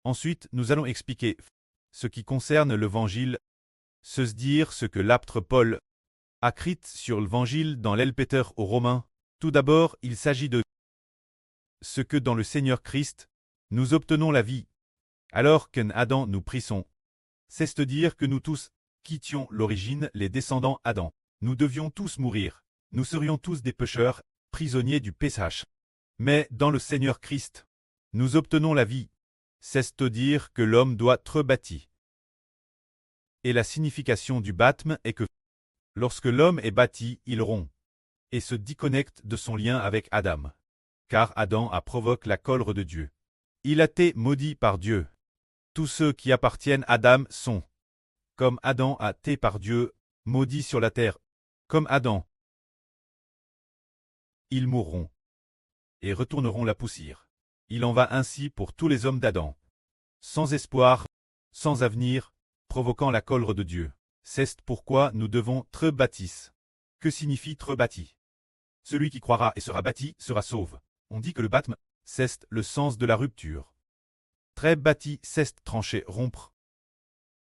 Ensuite, nous allons expliquer ce qui concerne l'Évangile, se dire ce que l'apôtre Paul a écrit sur l'Évangile dans l'Épître aux Romains. Tout d'abord, il s'agit de ce que dans le Seigneur Christ, nous obtenons la vie, alors qu'en Adam nous prissons. C'est-à-dire que nous tous quittions l'origine, les descendants Adam. Nous devions tous mourir. Nous serions tous des pécheurs, prisonniers du péché. Mais dans le Seigneur Christ, nous obtenons la vie. C'est-à-dire que l'homme doit être bâti. Et la signification du baptême est que lorsque l'homme est bâti, il rompt et se déconnecte de son lien avec Adam. Car Adam a provoqué la colère de Dieu. Il a été maudit par Dieu. Tous ceux qui appartiennent à Adam sont, comme Adam a été par Dieu, maudits sur la terre, comme Adam. Ils mourront et retourneront la poussière. Il en va ainsi pour tous les hommes d'Adam. Sans espoir, sans avenir, provoquant la colère de Dieu. C'est pourquoi nous devons être bâtis. Que signifie être bâti? Celui qui croira et sera bâti sera sauve. On dit que le baptême, c'est le sens de la rupture. Très bâti, c'est trancher, rompre.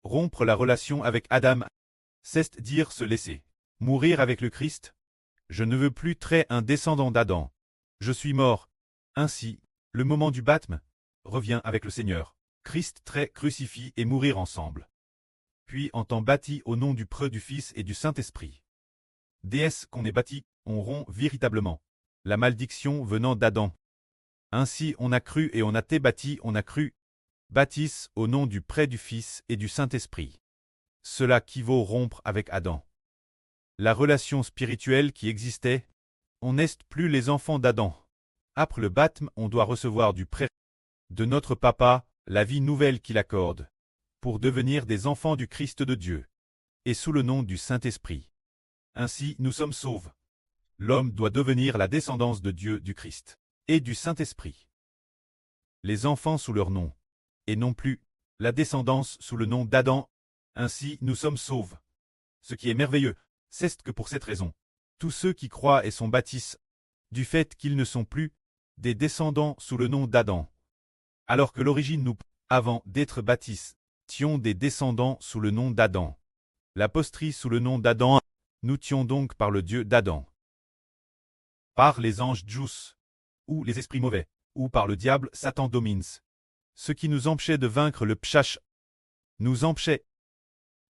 Rompre la relation avec Adam, c'est dire se laisser. Mourir avec le Christ. Je ne veux plus être un descendant d'Adam. Je suis mort. Ainsi, le moment du baptême revient avec le Seigneur. Christ très crucifié et mourir ensemble. Puis en tant bâti au nom du Preux du Fils et du Saint-Esprit. Déesse qu'on est bâti, on rompt véritablement. La malédiction venant d'Adam. Ainsi on a cru et on a été bâti, on a cru. Bâtisse au nom du Près du Fils et du Saint-Esprit. Cela qui vaut rompre avec Adam. La relation spirituelle qui existait, on n'est plus les enfants d'Adam. Après le baptême, on doit recevoir du Près de notre Papa, la vie nouvelle qu'il accorde, pour devenir des enfants du Christ de Dieu, et sous le nom du Saint-Esprit. Ainsi nous sommes sauvés. L'homme doit devenir la descendance de Dieu, du Christ, et du Saint-Esprit. Les enfants sous leur nom, et non plus la descendance sous le nom d'Adam. Ainsi nous sommes sauvés. Ce qui est merveilleux, c'est que pour cette raison, tous ceux qui croient et sont baptisés, du fait qu'ils ne sont plus des descendants sous le nom d'Adam, alors que l'origine nous, avant d'être baptisés, étions des descendants sous le nom d'Adam. L'apostrie sous le nom d'Adam, nous tions donc par le Dieu d'Adam. Par les anges Djous, ou les esprits mauvais, ou par le diable Satan domines. Ce qui nous empêchait de vaincre le pchach, nous empêchait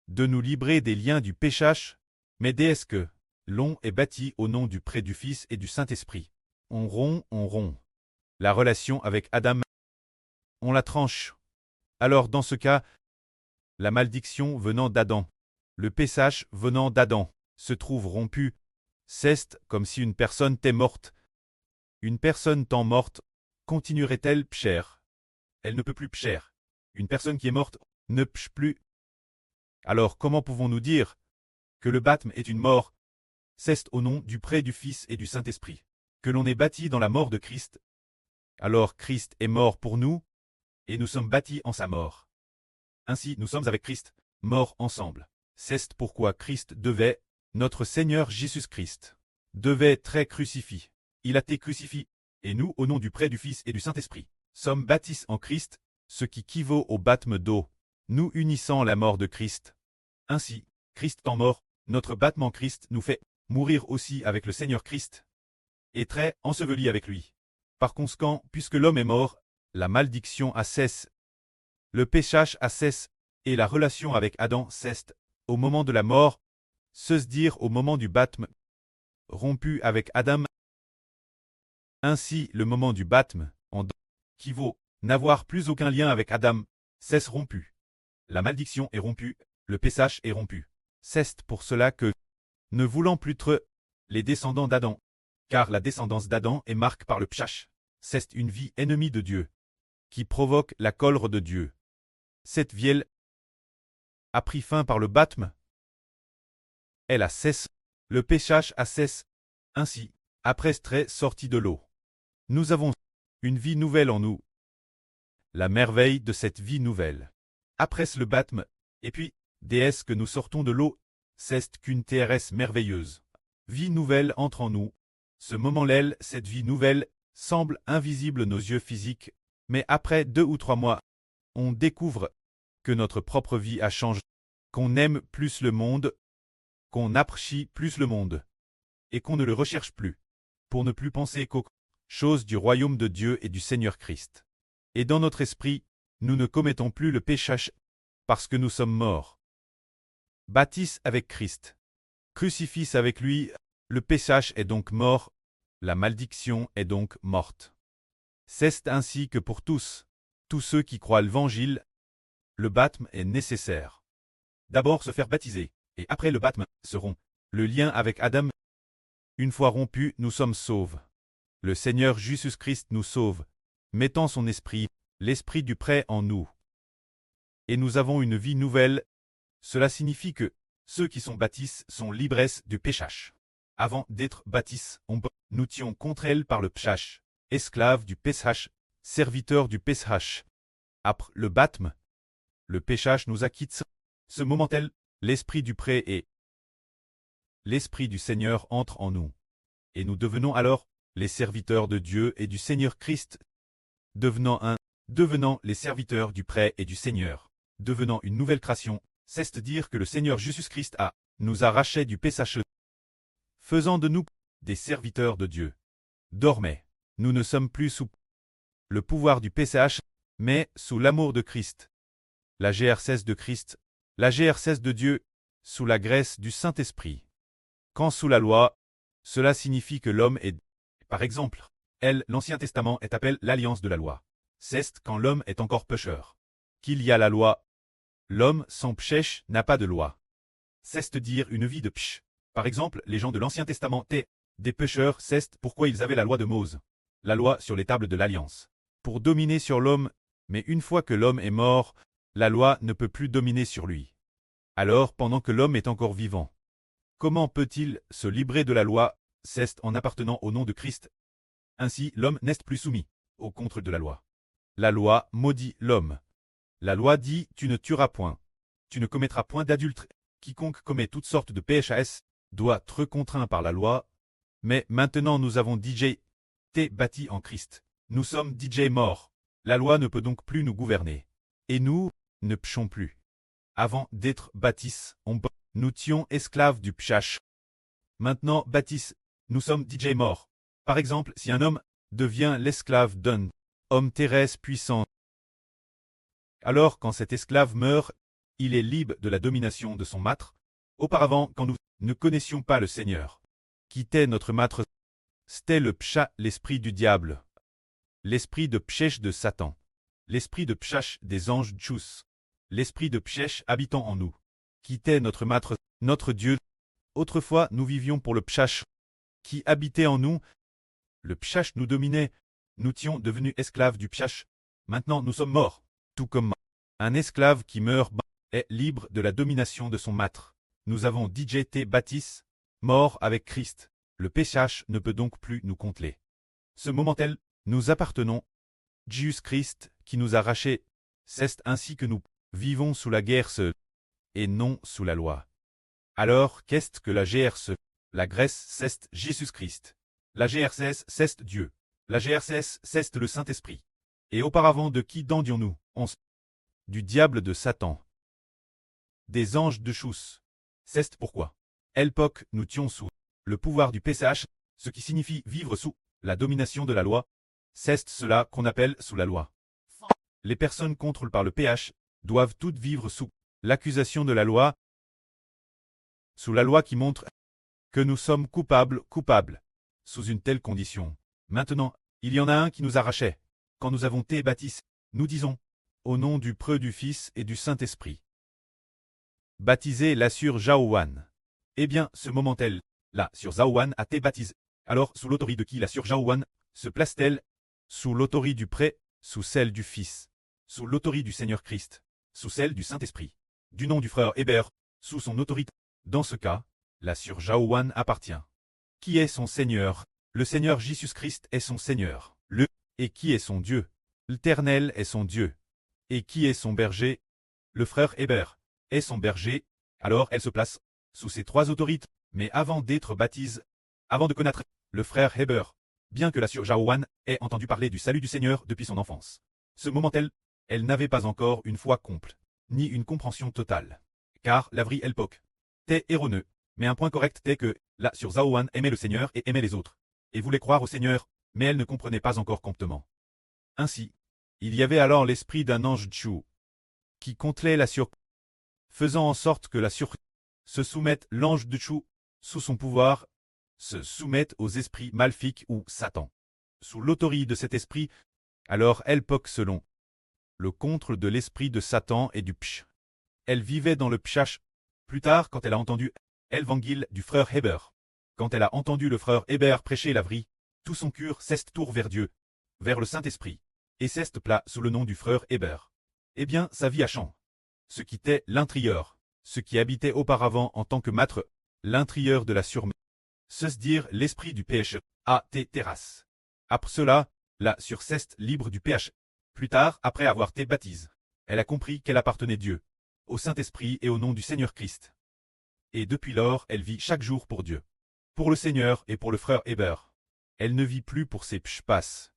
de nous libérer des liens du péchage, mais dès que l'on est bâti au nom du Près du Fils et du Saint-Esprit, on rompt. La relation avec Adam, on la tranche. Alors dans ce cas, la malédiction venant d'Adam, le péchage venant d'Adam, se trouve rompu. C'est comme si une personne était morte. Une personne tant morte, continuerait-elle pécher? Elle ne peut plus pécher. Une personne qui est morte ne pêche plus. Alors comment pouvons-nous dire que le baptême est une mort? C'est au nom du Près du Fils et du Saint-Esprit que l'on est bâti dans la mort de Christ. Alors Christ est mort pour nous, et nous sommes bâtis en sa mort. Ainsi nous sommes avec Christ, morts ensemble. C'est pourquoi Christ devait, notre Seigneur Jésus-Christ, devait être crucifié. Il a été crucifié, et nous, au nom du Près du Fils et du Saint-Esprit, sommes bâtis en Christ, ce qui équivaut au baptême d'eau, nous unissant la mort de Christ. Ainsi, Christ en mort, notre baptême en Christ nous fait mourir aussi avec le Seigneur Christ, et très enseveli avec lui. Par conséquent, puisque l'homme est mort, la malédiction a cessé, le péchage a cessé, et la relation avec Adam cesse au moment de la mort, se dire au moment du baptême, rompu avec Adam. Ainsi, le moment du baptême, qui vaut n'avoir plus aucun lien avec Adam, cesse rompu. La malédiction est rompue, le péchage est rompu. C'est pour cela que, ne voulant plus être les descendants d'Adam, car la descendance d'Adam est marquée par le péchage, c'est une vie ennemie de Dieu, qui provoque la colère de Dieu. Cette vie a pris fin par le baptême. Elle a cessé, le péchage a cessé. Ainsi, après être sorti de l'eau, nous avons une vie nouvelle en nous. La merveille de cette vie nouvelle. Après le baptême, et puis, dès que nous sortons de l'eau, c'est qu'une TRS merveilleuse. Vie nouvelle entre en nous. Ce moment-là, cette vie nouvelle, semble invisible à nos yeux physiques, mais après 2 ou 3 mois, on découvre que notre propre vie a changé, qu'on aime plus le monde, qu'on apprécie plus le monde, et qu'on ne le recherche plus, pour ne plus penser qu'aux choses du royaume de Dieu et du Seigneur Christ. Et dans notre esprit, nous ne commettons plus le péché parce que nous sommes morts. Baptise avec Christ. Crucifix avec lui, le péché est donc mort, la malédiction est donc morte. C'est ainsi que pour tous ceux qui croient l'Évangile, le baptême est nécessaire. D'abord se faire baptiser, et après le baptême, seront le lien avec Adam. Une fois rompu, nous sommes sauvés. Le Seigneur Jésus-Christ nous sauve, mettant son esprit, l'esprit du prêt en nous. Et nous avons une vie nouvelle. Cela signifie que ceux qui sont baptisés sont libres du péché. Avant d'être baptisés, nous étions contre elle par le péché, esclaves du péché, serviteurs du péché. Après le baptême, le péché nous a quittés. Ce moment-là, l'esprit du prêt et l'esprit du Seigneur entre en nous. Et nous devenons alors les serviteurs de Dieu et du Seigneur Christ, devenant les serviteurs du prêt et du Seigneur, devenant une nouvelle création, c'est-à-dire que le Seigneur Jésus-Christ nous a rachetés du péché, faisant de nous des serviteurs de Dieu. Désormais, nous ne sommes plus sous le pouvoir du péché, mais sous l'amour de Christ. La GRCS de Christ, la GRCS de Dieu, sous la grâce du Saint-Esprit. Quand sous la loi, cela signifie que l'homme est, par exemple, l'Ancien Testament est appelé l'alliance de la loi. C'est quand l'homme est encore pécheur qu'il y a la loi. L'homme sans péché n'a pas de loi. C'est-à-dire une vie de péché. Par exemple, les gens de l'Ancien Testament étaient des pécheurs, c'est pourquoi ils avaient la loi de Moïse, la loi sur les tables de l'alliance, pour dominer sur l'homme, mais une fois que l'homme est mort, la loi ne peut plus dominer sur lui. Alors, pendant que l'homme est encore vivant, comment peut-il se libérer de la loi, c'est en appartenant au nom de Christ? Ainsi, l'homme n'est plus soumis au contre de la loi. La loi maudit l'homme. La loi dit « Tu ne tueras point. Tu ne commettras point d'adultère. Quiconque commet toutes sortes de péchés doit être contraint par la loi. » Mais maintenant nous avons été bâtis en Christ. Nous sommes morts. La loi ne peut donc plus nous gouverner. Et nous ne péchons plus. Avant d'être baptisés, nous étions esclaves du péché. Maintenant baptisés, nous sommes morts. Par exemple, si un homme devient l'esclave d'un homme terrestre puissant, alors quand cet esclave meurt, il est libre de la domination de son maître. Auparavant, quand nous ne connaissions pas le Seigneur, qui était notre maître, c'était le péché, l'esprit du diable, l'esprit de péché de Satan, l'esprit de péché des anges Tchous, l'esprit de péché habitant en nous, qui était notre maître, notre Dieu. Autrefois, nous vivions pour le péché qui habitait en nous. Le péché nous dominait, nous étions devenus esclaves du péché. Maintenant, nous sommes morts, tout comme un esclave qui meurt est libre de la domination de son maître. Nous avons été baptisés, morts avec Christ. Le péché ne peut donc plus nous contrôler. Ce moment-là, nous appartenons Jésus-Christ qui nous a rachetés. C'est ainsi que nous vivons sous la guerre et non sous la loi. Alors, qu'est-ce que la GRC? La Grèce, c'est Jésus-Christ. La GRCS, c'est Dieu. La GRCS, c'est le Saint-Esprit. Et auparavant de qui dendions-nous? Du diable de Satan. Des anges de Chous. C'est pourquoi. L'époque, nous étions sous le pouvoir du péché, ce qui signifie vivre sous la domination de la loi. C'est cela qu'on appelle sous la loi. Les personnes contrôlées par le péché doivent toutes vivre sous l'accusation de la loi, sous la loi qui montre que nous sommes coupables, sous une telle condition. Maintenant, il y en a un qui nous a rachetés. Quand nous avons été baptisés, nous disons, au nom du Preux du Fils et du Saint-Esprit. Baptisé la sur Jaouan. Eh bien, ce moment-là, la sur Jaouan a été baptisée. Alors, sous l'autorité de qui la sur Jaouan se place-t-elle? Sous l'autorité du Prêtre, sous celle du Fils, sous l'autorité du Seigneur Christ, sous celle du Saint-Esprit, du nom du frère Hébert, sous son autorité. Dans ce cas, la sur Jaouan appartient. Qui est son Seigneur? Le Seigneur Jésus-Christ est son Seigneur. Et qui est son Dieu? L'Éternel est son Dieu. Et qui est son berger? Le frère Hébert est son berger. Alors elle se place sous ces trois autorités. Mais avant d'être baptisée, avant de connaître le frère Hébert, bien que la sur Jaouan ait entendu parler du salut du Seigneur depuis son enfance. Ce moment-là, Elle n'avait pas encore une foi complète, ni une compréhension totale. Car la vraie époque était erroneux, mais un point correct était que, là sur Zhaowan aimait le Seigneur et aimait les autres, et voulait croire au Seigneur, mais elle ne comprenait pas encore complètement. Ainsi, il y avait alors l'esprit d'un ange Chu, qui contrôlait la sur, faisant en sorte que la sur se soumette l'ange de Chu, sous son pouvoir, se soumette aux esprits maléfiques ou Satan. Sous l'autorité de cet esprit, alors elle poque selon le contrôle de l'esprit de Satan et du Psh. Elle vivait dans le Pshach. Plus tard, quand elle a entendu l'évangile du frère Héber, quand elle a entendu le frère Héber prêcher la vraie, tout son cœur s'est tourné vers Dieu, vers le Saint-Esprit, et s'est plat sous le nom du frère Héber. Eh bien, sa vie a changé. Ce qui était l'intérieur, ce qui habitait auparavant en tant que maître, l'intérieur de la surme, se dire l'esprit du péché, a été terrasse. Après cela, la sur s'est libre du péché. Plus tard, après avoir été baptisée, elle a compris qu'elle appartenait Dieu, au Saint-Esprit et au nom du Seigneur Christ. Et depuis lors, elle vit chaque jour pour Dieu, pour le Seigneur et pour le frère Héber. Elle ne vit plus pour ses pshpas.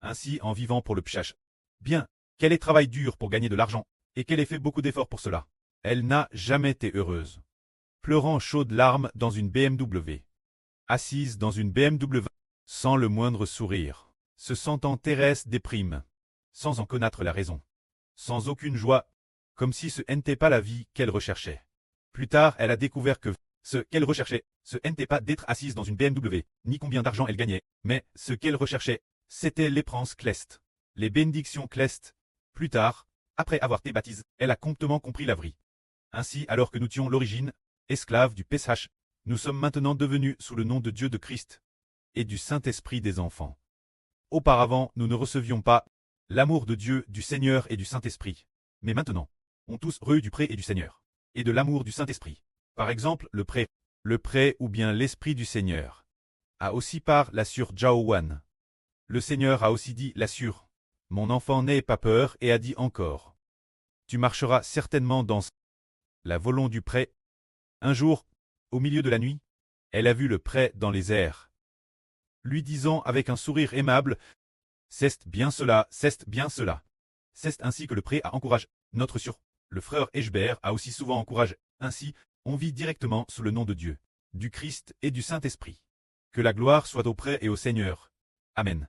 Ainsi, en vivant pour le pshach, bien qu'elle ait travaillé dur pour gagner de l'argent, et qu'elle ait fait beaucoup d'efforts pour cela, elle n'a jamais été heureuse. Pleurant chaudes larmes dans une BMW. Assise dans une BMW, sans le moindre sourire, se sentant Thérèse déprime, sans en connaître la raison, sans aucune joie, comme si ce n'était pas la vie qu'elle recherchait. Plus tard, elle a découvert que ce qu'elle recherchait, ce n'était pas d'être assise dans une BMW, ni combien d'argent elle gagnait, mais ce qu'elle recherchait, c'était l'épérance cleste, les bénédictions cleste. Plus tard, après avoir été baptisée, elle a complètement compris la vraie. Ainsi, alors que nous étions l'origine, esclaves du PSH, nous sommes maintenant devenus sous le nom de Dieu de Christ et du Saint-Esprit des enfants. Auparavant, nous ne recevions pas l'amour de Dieu, du Seigneur et du Saint-Esprit. Mais maintenant, on tous reçu du pré et du Seigneur, et de l'amour du Saint-Esprit. Par exemple, le pré ou bien l'Esprit du Seigneur, a aussi par la sur Zhaowan. Le Seigneur a aussi dit la sur. Mon enfant n'aie pas peur et a dit encore. Tu marcheras certainement dans la volonté du pré. Un jour, au milieu de la nuit, elle a vu le pré dans les airs, lui disant avec un sourire aimable, c'est bien cela, c'est bien cela. C'est ainsi que le pré a encouragé notre sur. Le frère Eshber a aussi souvent encouragé. Ainsi, on vit directement sous le nom de Dieu, du Christ et du Saint-Esprit. Que la gloire soit au pré et au Seigneur. Amen.